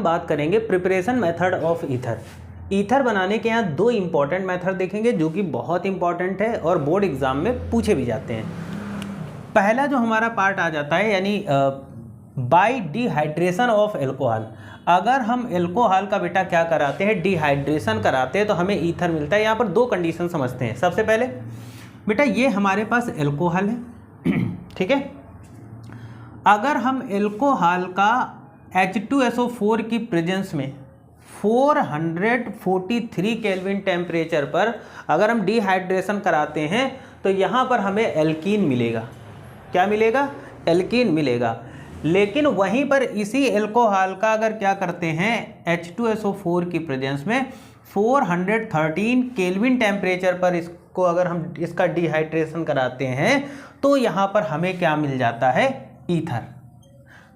हम बात करेंगे preparation method of ether. Ether बनाने के यहाँ दो इम्पॉर्टेंट मेथड देखेंगे जो कि बहुत इंपॉर्टेंट है और बोर्ड एग्जाम में पूछे भी जाते हैं। पहला जो हमारा पार्ट आ जाता है यानी बाय डिहाइड्रेशन ऑफ एल्कोहल। अगर हम एल्कोहल का बेटा क्या कराते हैं, डिहाइड्रेशन कराते हैं तो हमें ईथर मिलता है। यहाँ पर दो कंडीशन समझते हैं। सबसे पहले बेटा ये हमारे पास एल्कोहल है, ठीक है। अगर हम एल्कोहल का H2SO4 की प्रेजेंस में 443 केल्विन टेम्परेचर पर अगर हम डिहाइड्रेशन कराते हैं तो यहाँ पर हमें एल्कीन मिलेगा। क्या मिलेगा? एल्कीन मिलेगा। लेकिन वहीं पर इसी एल्कोहल का अगर क्या करते हैं H2SO4 की प्रेजेंस में 413 केल्विन टेम्परेचर पर इसको अगर हम इसका डिहाइड्रेशन कराते हैं तो यहाँ पर हमें क्या मिल जाता है? ईथर।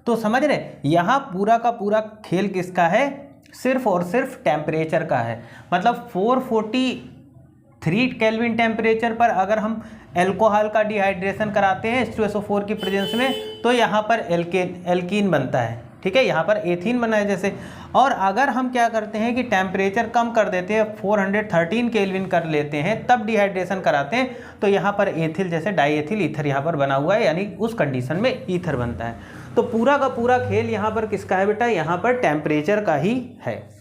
तो समझ रहे, यहाँ पूरा का पूरा खेल किसका है? सिर्फ और सिर्फ टेम्परेचर का है। मतलब 443 केल्विन टेम्परेचर पर अगर हम एल्कोहल का डिहाइड्रेशन कराते हैं H2SO4 की प्रेजेंस में तो यहाँ पर एल्कीन बनता है, ठीक है। यहाँ पर एथीन बना है जैसे। और अगर हम क्या करते हैं कि टेम्परेचर कम कर देते हैं, 413 केल्विन कर लेते हैं, तब डिहाइड्रेशन कराते हैं तो यहाँ पर एथिल जैसे डाईएथिल ईथर यहाँ पर बना हुआ है, यानी उस कंडीशन में ईथर बनता है। तो पूरा का पूरा खेल यहाँ पर किसका है बेटा? यहाँ पर टेम्परेचर का ही है।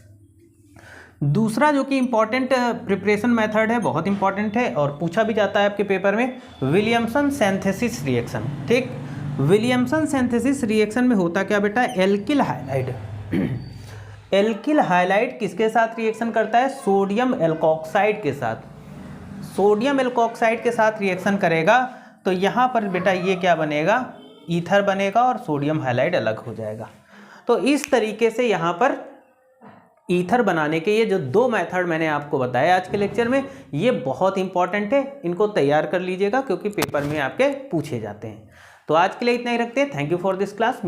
दूसरा जो कि इंपॉर्टेंट प्रिपरेशन मेथड है, बहुत इंपॉर्टेंट है और पूछा भी जाता है आपके पेपर में, विलियमसन सिंथेसिस रिएक्शन, ठीक। विलियमसन सिंथेसिस रिएक्शन में होता क्या बेटा? Alkyl halide. एल्किल हाइलाइड किसके साथ रिएक्शन करता है? सोडियम एल्कोक्साइड के साथ। सोडियम एल्कोक्साइड के साथ रिएक्शन करेगा तो यहाँ पर बेटा ये क्या बनेगा? ईथर बनेगा और सोडियम हाइलाइड अलग हो जाएगा। तो इस तरीके से यहाँ पर ईथर बनाने के ये जो दो मेथड मैंने आपको बताया आज के लेक्चर में, ये बहुत इंपॉर्टेंट है। इनको तैयार कर लीजिएगा क्योंकि पेपर में आपके पूछे जाते हैं। तो आज के लिए इतना ही रखते हैं। Thank you for this class.